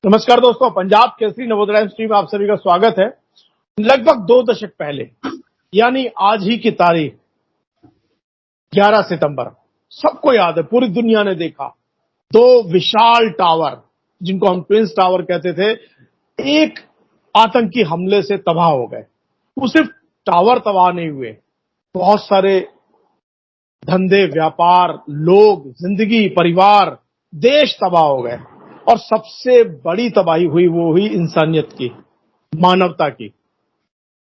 नमस्कार दोस्तों, पंजाब केसरी नवोदय स्ट्रीम आप सभी का स्वागत है। लगभग 2 दशक पहले यानी आज ही की तारीख 11 सितंबर सबको याद है, पूरी दुनिया ने देखा। 2 विशाल टावर जिनको हम ट्विंस टावर कहते थे, एक आतंकी हमले से तबाह हो गए। वो सिर्फ टावर तबाह नहीं हुए, बहुत सारे धंधे, व्यापार, लोग, जिंदगी, परिवार, देश तबाह हो गए। और सबसे बड़ी तबाही हुई वो हुई इंसानियत की, मानवता की।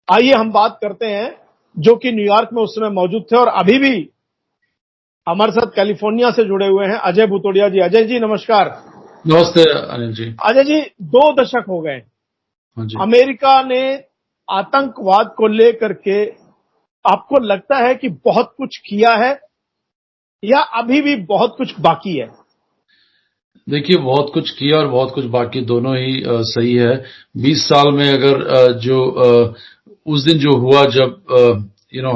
आइए हम बात करते हैं जो कि न्यूयॉर्क में उस समय मौजूद थे और अभी भी हमारे साथ कैलिफोर्निया से जुड़े हुए हैं, अजय भुतोड़िया जी। अजय जी नमस्कार। नमस्ते अनिल जी। अजय जी, 2 दशक हो गए। हाँ जी। अमेरिका ने आतंकवाद को लेकर के आपको लगता है कि बहुत कुछ किया है या अभी भी बहुत कुछ बाकी है? देखिए, बहुत कुछ किया और बहुत कुछ बाकी, दोनों ही सही है। 20 साल में अगर उस दिन जो हुआ जब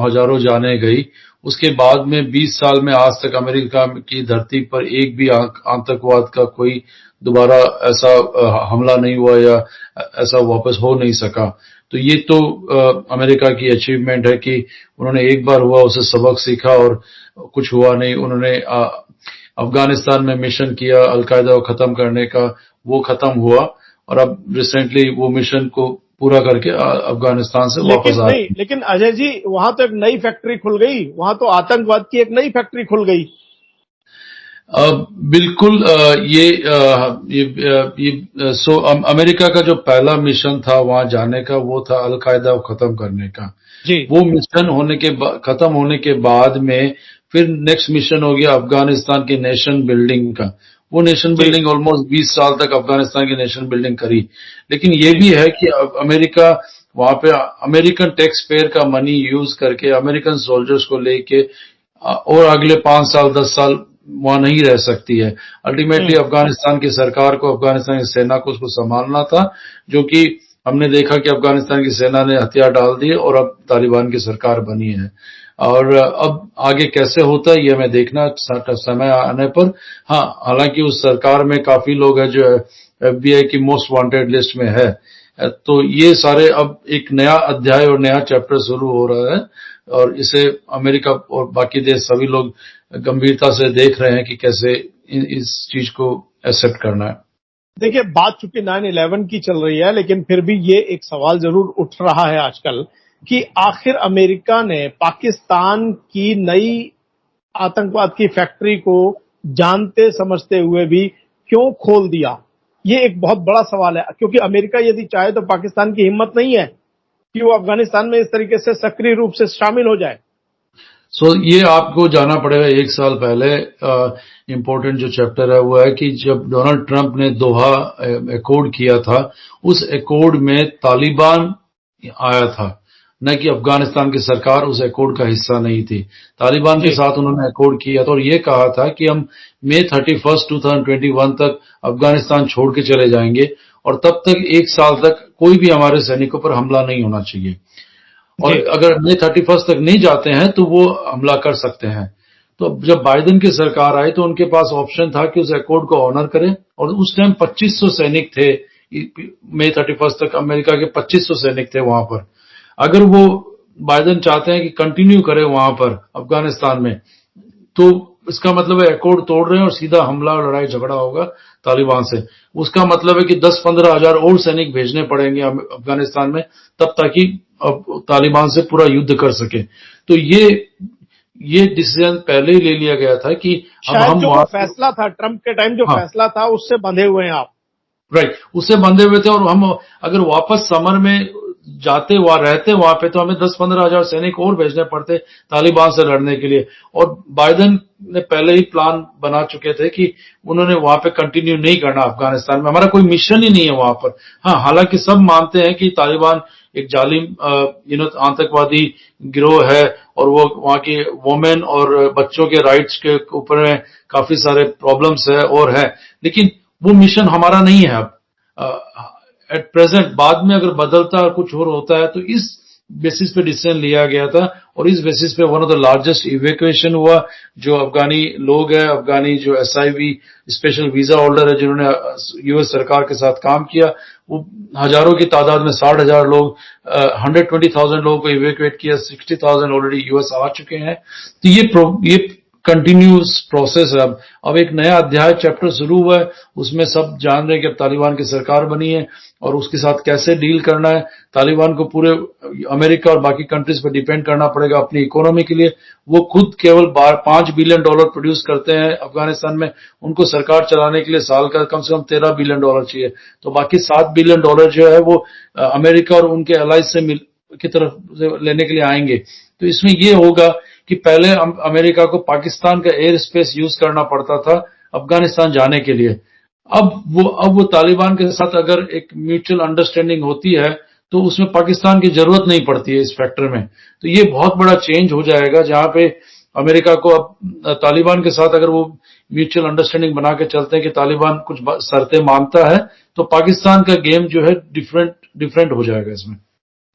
हजारों जानें गई, उसके बाद में 20 साल में आज तक अमेरिका की धरती पर एक भी आतंकवाद का कोई दोबारा ऐसा हमला नहीं हुआ या ऐसा वापस हो नहीं सका। तो ये तो अमेरिका की अचीवमेंट है कि उन्होंने एक बार हुआ, उसे सबक सीखा और कुछ हुआ नहीं। उन्होंने अफगानिस्तान में मिशन किया अलकायदा को खत्म करने का, वो खत्म हुआ और अब रिसेंटली वो मिशन को पूरा करके अफगानिस्तान से वापस आ रहे हैं। लेकिन अजय जी, वहां तो एक नई फैक्ट्री खुल गई, वहां तो आतंकवाद की एक नई फैक्ट्री खुल गई। बिल्कुल। अमेरिका का जो पहला मिशन था वहां जाने का, वो था अलकायदा को खत्म करने का। जी। वो मिशन खत्म होने के बाद में फिर नेक्स्ट मिशन हो गया अफगानिस्तान की नेशन बिल्डिंग का। वो नेशन बिल्डिंग ऑलमोस्ट 20 साल तक अफगानिस्तान की नेशन बिल्डिंग करी। लेकिन ये भी है कि अमेरिका वहां पे अमेरिकन टैक्स पेयर का मनी यूज करके अमेरिकन सोल्जर्स को लेके और अगले 5 साल 10 साल वहां नहीं रह सकती है। अल्टीमेटली अफगानिस्तान की सरकार को, अफगानिस्तान की सेना को उसको संभालना था, जो कि हमने देखा कि अफगानिस्तान की सेना ने हथियार डाल दिए और अब तालिबान की सरकार बनी है। और अब आगे कैसे होता है ये हमें देखना समय आने पर। हाँ, हालांकि उस सरकार में काफी लोग हैं जो FBI की मोस्ट वांटेड लिस्ट में है। तो ये सारे अब एक नया अध्याय और नया चैप्टर शुरू हो रहा है और इसे अमेरिका और बाकी देश सभी लोग गंभीरता से देख रहे हैं कि कैसे इस चीज को एक्सेप्ट करना है। देखिए, बात चूंकि 9/11 की चल रही है, लेकिन फिर भी ये एक सवाल जरूर उठ रहा है आजकल कि आखिर अमेरिका ने पाकिस्तान की नई आतंकवाद की फैक्ट्री को जानते समझते हुए भी क्यों खोल दिया? ये एक बहुत बड़ा सवाल है, क्योंकि अमेरिका यदि चाहे तो पाकिस्तान की हिम्मत नहीं है कि वो अफगानिस्तान में इस तरीके से सक्रिय रूप से शामिल हो जाए। ये आपको जाना पड़ेगा 1 साल पहले। इम्पोर्टेंट जो चैप्टर है वो है कि जब डोनाल्ड ट्रंप ने दोहा अकॉर्ड किया था, उस अकॉर्ड में तालिबान आया था, न कि अफगानिस्तान की सरकार उस अकॉर्ड का हिस्सा नहीं थी। तालिबान के साथ उन्होंने अकॉर्ड किया था और ये कहा था कि हम मई 31, 2021 तक अफगानिस्तान छोड़ के चले जाएंगे और तब तक 1 साल तक कोई भी हमारे सैनिकों पर हमला नहीं होना चाहिए। और अगर मई 31 तक नहीं जाते हैं तो वो हमला कर सकते हैं। तो जब बाइडेन की सरकार आई तो उनके पास ऑप्शन था कि उस अकॉर्ड को ऑनर करें और उस टाइम 2500 सैनिक थे। मई 31 तक अमेरिका के 2500 सैनिक थे वहां पर। अगर वो बाइडेन चाहते हैं कि कंटिन्यू करें वहां पर अफगानिस्तान में, तो इसका मतलब है अकॉर्ड तोड़ रहे हैं और सीधा हमला और लड़ाई झगड़ा होगा तालिबान से। उसका मतलब है कि 10-15 हजार और सैनिक भेजने पड़ेंगे अफगानिस्तान में, तब ताकि तालिबान से पूरा युद्ध कर सके। तो ये डिसीजन पहले ही ले लिया गया था कि अब हम जो फैसला था ट्रंप के टाइम, जो फैसला था उससे बंधे हुए हैं आप। राइट, उससे बंधे हुए थे। और हम अगर वापस समर में जाते वहां रहते वहां पे, तो हमें 10-15 हजार सैनिक और भेजने पड़ते तालिबान से लड़ने के लिए। और बाइडेन ने पहले ही प्लान बना चुके थे कि उन्होंने वहां पे कंटिन्यू नहीं करना अफगानिस्तान में, हमारा कोई मिशन ही नहीं है वहां पर। हाँ, हालांकि सब मानते हैं कि तालिबान एक जालिम आतंकवादी गिरोह है और वो वहां की वुमेन और बच्चों के राइट्स के ऊपर में काफी सारे प्रॉब्लम्स है और है, लेकिन वो मिशन हमारा नहीं है अब एट प्रेजेंट। बाद में अगर बदलता और कुछ और होता है तो इस बेसिस पे डिसीजन लिया गया था और इस बेसिस पे one of the largest evacuation हुआ। जो अफगानी लोग हैं, अफगानी जो SIV स्पेशल वीजा होल्डर है जिन्होंने US सरकार के साथ काम किया, वो हजारों की तादाद में 60,000 लोग 120,000 लोगों को इवैक्यूएट किया। 60,000 ऑलरेडी US आ चुके हैं। तो ये कंटिन्यूस प्रोसेस है। अब एक नया अध्याय चैप्टर शुरू हुआ है, उसमें सब जान रहे हैं कि अब तालिबान की सरकार बनी है और उसके साथ कैसे डील करना है। तालिबान को पूरे अमेरिका और बाकी कंट्रीज पर डिपेंड करना पड़ेगा अपनी इकोनॉमी के लिए। वो खुद केवल $5 बिलियन प्रोड्यूस करते हैं अफगानिस्तान में, उनको सरकार चलाने के लिए साल का कम से कम $13 बिलियन चाहिए। तो बाकी $7 बिलियन जो है वो अमेरिका और उनके एलाइज से की तरफ से लेने के लिए आएंगे। तो इसमें ये होगा कि पहले अमेरिका को पाकिस्तान का एयर स्पेस यूज करना पड़ता था अफगानिस्तान जाने के लिए। अब वो तालिबान के साथ अगर एक म्यूचुअल अंडरस्टैंडिंग होती है तो उसमें पाकिस्तान की जरूरत नहीं पड़ती है इस फैक्टर में। तो ये बहुत बड़ा चेंज हो जाएगा, जहां पे अमेरिका को अब तालिबान के साथ अगर वो म्यूचुअल अंडरस्टैंडिंग बना के चलते हैं कि तालिबान कुछ शर्तें मानता है, तो पाकिस्तान का गेम जो है डिफरेंट हो जाएगा इसमें।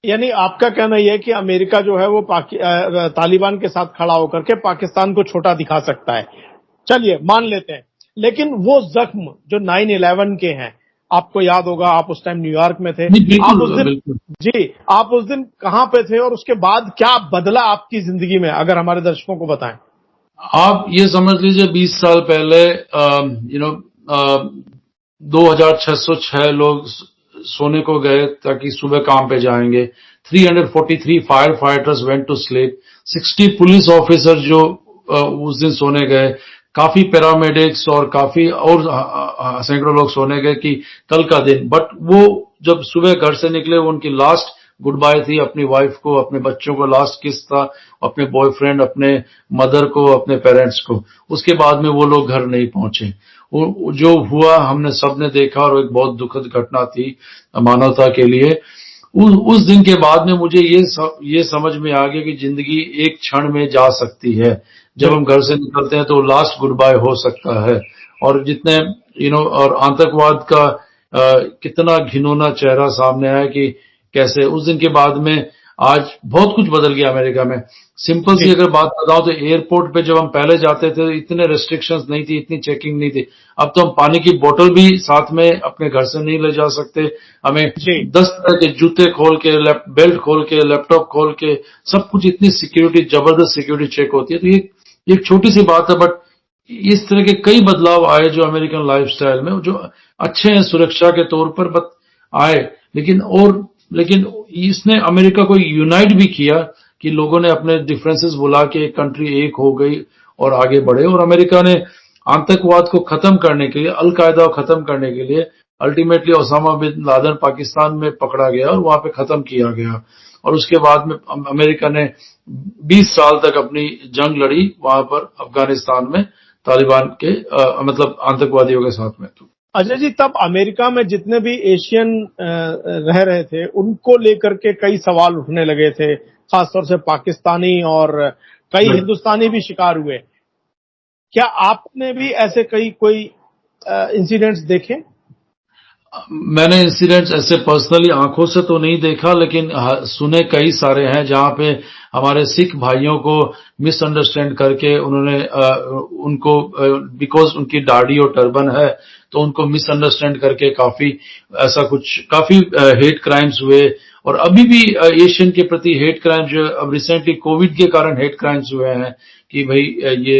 यानी आपका कहना यह है कि अमेरिका जो है वो तालिबान के साथ खड़ा होकर के पाकिस्तान को छोटा दिखा सकता है। चलिए मान लेते हैं, लेकिन वो जख्म जो 9/11 के हैं, आपको याद होगा, आप उस टाइम न्यूयॉर्क में थे। आप उस दिन जी, आप उस दिन कहां पे थे और उसके बाद क्या बदला आपकी जिंदगी में, अगर हमारे दर्शकों को बताएं। आप ये समझ लीजिए 20 साल पहले 2606 लोग सोने को गए ताकि सुबह काम पे जाएंगे। 343 fire fighters went to sleep. 60 police officer जो उस दिन सोने गए। काफी पैरामेडिक्स और काफी और सैकड़ों लोग सोने गए कि कल का दिन। बट वो जब सुबह घर से निकले, वो उनकी लास्ट गुड बाय थी अपनी वाइफ को, अपने बच्चों को लास्ट किस था, अपने बॉयफ्रेंड, अपने मदर को, अपने पेरेंट्स को। उसके बाद में वो लोग घर नहीं पहुंचे। जो हुआ हमने सबने देखा और एक बहुत दुखद घटना थी मानवता के लिए। उस दिन के बाद में मुझे ये समझ में आ गया कि जिंदगी एक क्षण में जा सकती है। जब हम घर से निकलते हैं तो लास्ट गुड बाय हो सकता है। और जितने और आतंकवाद का कितना घिनौना चेहरा सामने आया कि कैसे उस दिन के बाद में आज बहुत कुछ बदल गया अमेरिका में। सिंपल सी अगर बात बताऊं तो एयरपोर्ट पे जब हम पहले जाते थे इतने रेस्ट्रिक्शंस नहीं थी, इतनी चेकिंग नहीं थी। अब तो हम पानी की बोतल भी साथ में अपने घर से नहीं ले जा सकते। हमें 10 तरह के जूते खोल के, बेल्ट खोल के, लैपटॉप खोल के, सब कुछ इतनी सिक्योरिटी, जबरदस्त सिक्योरिटी चेक होती है। तो ये एक छोटी सी बात है, बट इस तरह के कई बदलाव आए जो अमेरिकन लाइफस्टाइल में, जो अच्छे हैं सुरक्षा के तौर पर बट आए। लेकिन इसने अमेरिका को यूनाइट भी किया कि लोगों ने अपने डिफरेंसेस बुला के एक कंट्री एक हो गई और आगे बढ़े। और अमेरिका ने आतंकवाद को खत्म करने के लिए, अल कायदा को खत्म करने के लिए, ultimately Osama bin Laden Pakistan में पकड़ा गया और वहां पे खत्म किया गया। और उसके बाद में अमेरिका ने 20 साल तक अपनी जंग लड़ी वहां पर अफगानिस्तान में तालिबान के मतलब आतंकवादियों के साथ में। तो अजय जी, तब अमेरिका में जितने भी एशियन रह रहे थे उनको लेकर के कई सवाल उठने लगे थे, खासतौर से पाकिस्तानी, और कई हिंदुस्तानी भी शिकार हुए। क्या आपने भी ऐसे कोई इंसिडेंट्स देखे? मैंने इंसिडेंट्स ऐसे पर्सनली आंखों से तो नहीं देखा, लेकिन सुने कई सारे हैं जहां पे हमारे सिख भाइयों को मिसअंडरस्टैंड करके उन्होंने उनको बिकॉज उनकी दाढ़ी और टर्बन है तो उनको मिसअंडरस्टैंड करके काफी हेट क्राइम्स हुए। और अभी भी एशियन के प्रति हेट क्राइम्स जो अब रिसेंटली कोविड के कारण हेट क्राइम्स हुए हैं कि भाई ये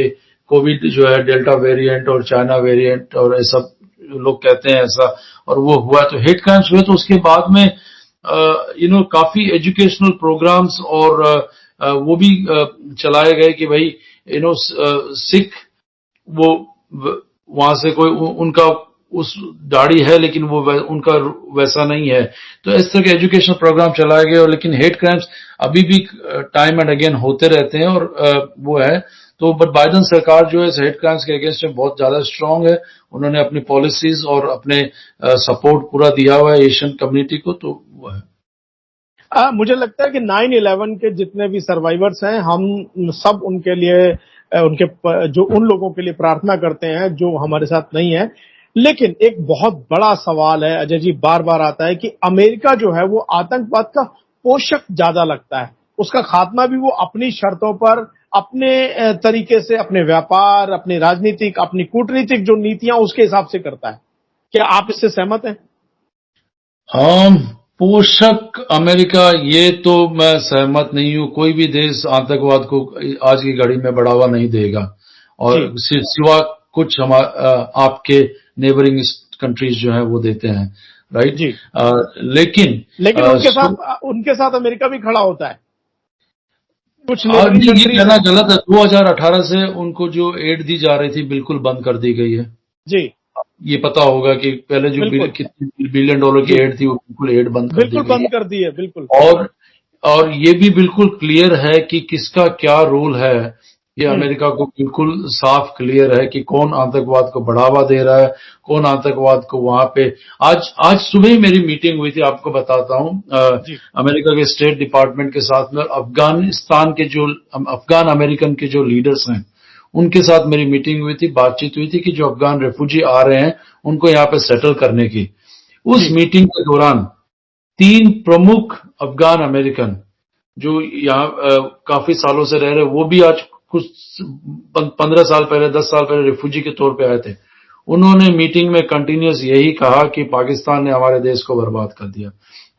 कोविड जो है डेल्टा वेरिएंट और चाइना वेरिएंट और ऐसा लोग कहते हैं ऐसा, और वो हुआ तो हेट क्राइम्स हुए। तो उसके बाद में काफी एजुकेशनल प्रोग्राम्स और वो भी चलाए गए कि भाई सिख वो वहां से कोई उनका उस दाढ़ी है लेकिन वो उनका वैसा नहीं है। तो इस तरह के एजुकेशनल प्रोग्राम चलाए गए। और लेकिन हेट क्राइम्स अभी भी टाइम एंड अगेन होते रहते हैं और वो है। तो बट बाइडेन सरकार जो है हेट क्राइम्स के अगेंस्ट में बहुत ज्यादा स्ट्रांग है। उन्होंने अपनी पॉलिसीज और अपने सपोर्ट पूरा दिया हुआ है एशियन कम्युनिटी को। तो वो है। मुझे लगता है कि 9/11 के जितने भी सर्वाइवर्स हैं, हम सब उनके लिए जो उन लोगों के लिए प्रार्थना करते हैं जो हमारे साथ नहीं है। लेकिन एक बहुत बड़ा सवाल है अजय जी, बार बार आता है कि अमेरिका जो है वो आतंकवाद का पोषक ज्यादा लगता है। उसका खात्मा भी वो अपनी शर्तों पर, अपने तरीके से, अपने व्यापार, अपनी राजनीतिक, अपनी कूटनीतिक जो नीतियां उसके हिसाब से करता है। क्या आप इससे सहमत हैं? पोषक अमेरिका, ये तो मैं सहमत नहीं हूं। कोई भी देश आतंकवाद को आज की घड़ी में बढ़ावा नहीं देगा, और सिवा कुछ आपके नेबरिंग कंट्रीज जो है वो देते हैं, राइट। लेकिन उनके साथ अमेरिका भी खड़ा होता है। कुछ ये कहना गलत है। 2018 से उनको जो एड दी जा रही थी बिल्कुल बंद कर दी गई है जी। ये पता होगा कि पहले जो कितने बिलियन डॉलर की एड थी वो बिल्कुल एड बंद कर दी है बिल्कुल। और ये भी बिल्कुल क्लियर है कि किसका क्या रोल है। ये अमेरिका को बिल्कुल साफ क्लियर है कि कौन आतंकवाद को बढ़ावा दे रहा है, कौन आतंकवाद को वहां पे। आज सुबह ही मेरी मीटिंग हुई थी, आपको बताता हूं, अमेरिका के स्टेट डिपार्टमेंट के साथ में। अफगानिस्तान के जो अफगान अमेरिकन के जो लीडर्स हैं उनके साथ मेरी मीटिंग हुई थी, बातचीत हुई थी कि जो अफगान रेफ्यूजी आ रहे हैं उनको यहाँ पे सेटल करने की। उस मीटिंग के दौरान 3 प्रमुख अफगान अमेरिकन जो यहाँ काफी सालों से रह रहे, वो भी आज कुछ 15 साल पहले, 10 साल पहले रेफ्यूजी के तौर पे आए थे। उन्होंने मीटिंग में कंटिन्यूअस यही कहा कि पाकिस्तान ने हमारे देश को बर्बाद कर दिया।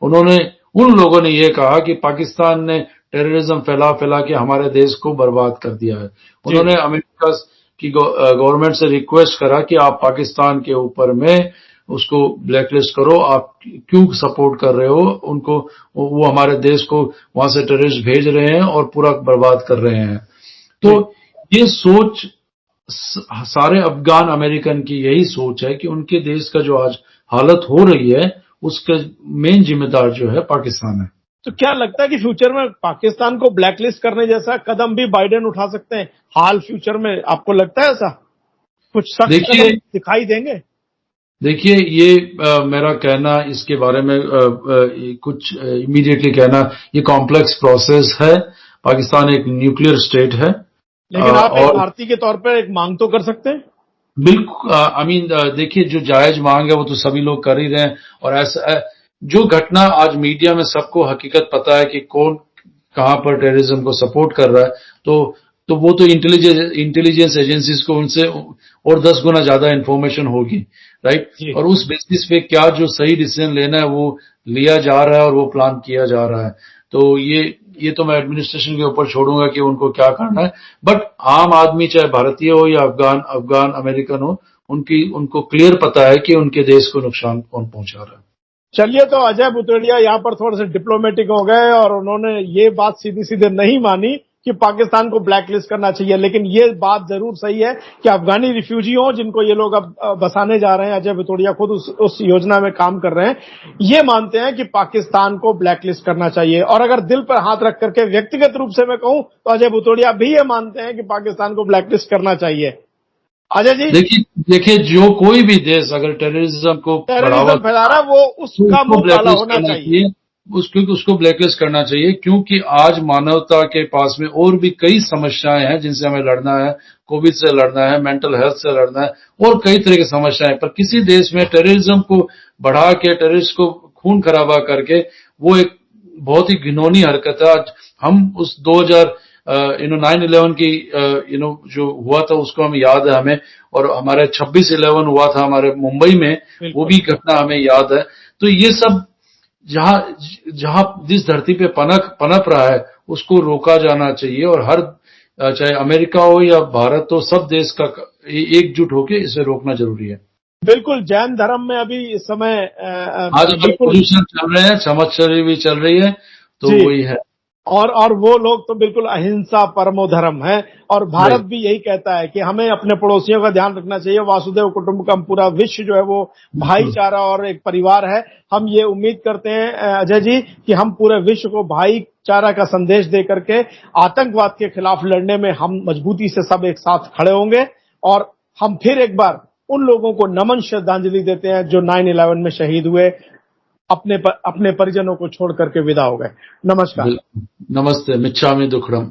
उन लोगों ने ये कहा कि पाकिस्तान ने टेररिज्म फैला फैला के हमारे देश को बर्बाद कर दिया है। उन्होंने अमेरिका की गवर्नमेंट से रिक्वेस्ट करा कि आप पाकिस्तान के ऊपर में उसको ब्लैकलिस्ट करो, आप क्यों सपोर्ट कर रहे हो उनको, वो हमारे देश को वहां से टेररिस्ट भेज रहे हैं और पूरा बर्बाद कर रहे हैं। तो ये सोच सारे अफगान अमेरिकन की यही सोच है कि उनके देश का जो आज हालत हो रही है उसका मेन जिम्मेदार जो है पाकिस्तान है। तो क्या लगता है कि फ्यूचर में पाकिस्तान को ब्लैकलिस्ट करने जैसा कदम भी बाइडेन उठा सकते हैं हाल फ्यूचर में? आपको लगता है ऐसा कुछ सख्त कदम दिखाई देंगे? देखिए, ये मेरा कहना इसके बारे में कुछ इमीडिएटली कहना, ये कॉम्प्लेक्स प्रोसेस है। पाकिस्तान एक न्यूक्लियर स्टेट है, लेकिन आप एक भारतीय के तौर पर एक मांग तो कर सकते हैं। बिल्कुल। देखिए, जो जायज मांग है वो तो सभी लोग कर ही रहे हैं। और ऐसा जो घटना आज मीडिया में सबको हकीकत पता है कि कौन कहां पर टेररिज्म को सपोर्ट कर रहा है, तो वो तो इंटेलिजेंस एजेंसीज को उनसे और 10 गुना ज्यादा इंफॉर्मेशन होगी, राइट। और उस बेसिस पे क्या जो सही डिसीजन लेना है वो लिया जा रहा है और वो प्लान किया जा रहा है। तो ये तो मैं एडमिनिस्ट्रेशन के ऊपर छोड़ूंगा कि उनको क्या करना है। बट आम आदमी, चाहे भारतीय हो या अफगान अमेरिकन हो, उनको क्लियर पता है कि उनके देश को नुकसान कौन पहुंचा रहा है। चलिए, तो अजय बुतेड़िया यहाँ पर थोड़े से डिप्लोमेटिक हो गए और उन्होंने ये बात सीधी सीधे नहीं मानी कि पाकिस्तान को ब्लैकलिस्ट करना चाहिए, लेकिन ये बात जरूर सही है कि अफगानी रिफ्यूजी हो जिनको ये लोग अब बसाने जा रहे हैं, अजय बुतेड़िया खुद उस योजना में काम कर रहे हैं, ये मानते हैं कि पाकिस्तान को ब्लैकलिस्ट करना चाहिए। और अगर दिल पर हाथ रख करके व्यक्तिगत रूप से मैं कहूं तो अजय बुतेड़िया भी ये मानते हैं कि पाकिस्तान को ब्लैकलिस्ट करना चाहिए। अजय जी, देखिए, जो कोई भी देश अगर टेररिज्म को बढ़ावा फैला रहा है वो उसका मुंह काला होना चाहिए, उसको ब्लैकलिस्ट करना चाहिए। क्योंकि आज मानवता के पास में और भी कई समस्याएं हैं जिनसे हमें लड़ना है। कोविड से लड़ना है, मेंटल हेल्थ से लड़ना है, और कई तरह की समस्याएं। पर किसी देश में टेररिज्म को बढ़ा के, टेररिस्ट को खून खराबा करके, वो एक बहुत ही घिनौनी हरकत है। आज हम उस 9/11 की जो हुआ था उसको हमें याद है हमें, और हमारे 26/11 हुआ था हमारे मुंबई में, वो भी घटना हमें याद है। तो ये सब जहां जिस धरती पे पनप रहा है उसको रोका जाना चाहिए। और हर, चाहे अमेरिका हो या भारत हो, सब देश का एकजुट होकर इसे रोकना जरूरी है। बिल्कुल। जैन धर्म में अभी इस समय आज पोल्यूशन चल रहे हैं, समच्छरी भी चल रही है, तो वही है। और वो लोग तो बिल्कुल अहिंसा परमो धर्म है। और भारत भी यही कहता है कि हमें अपने पड़ोसियों का ध्यान रखना चाहिए। वासुदेव कुटुंबकम, पूरा विश्व जो है वो भाईचारा और एक परिवार है। हम ये उम्मीद करते हैं अजय जी कि हम पूरे विश्व को भाईचारा का संदेश दे करके आतंकवाद के खिलाफ लड़ने में हम मजबूती से सब एक साथ खड़े होंगे। और हम फिर एक बार उन लोगों को नमन श्रद्धांजलि देते हैं जो 9/11 में शहीद हुए, अपने परिजनों को छोड़ करके विदा हो गए। नमस्कार। नमस्ते। मिच्छामि दुक्कडम।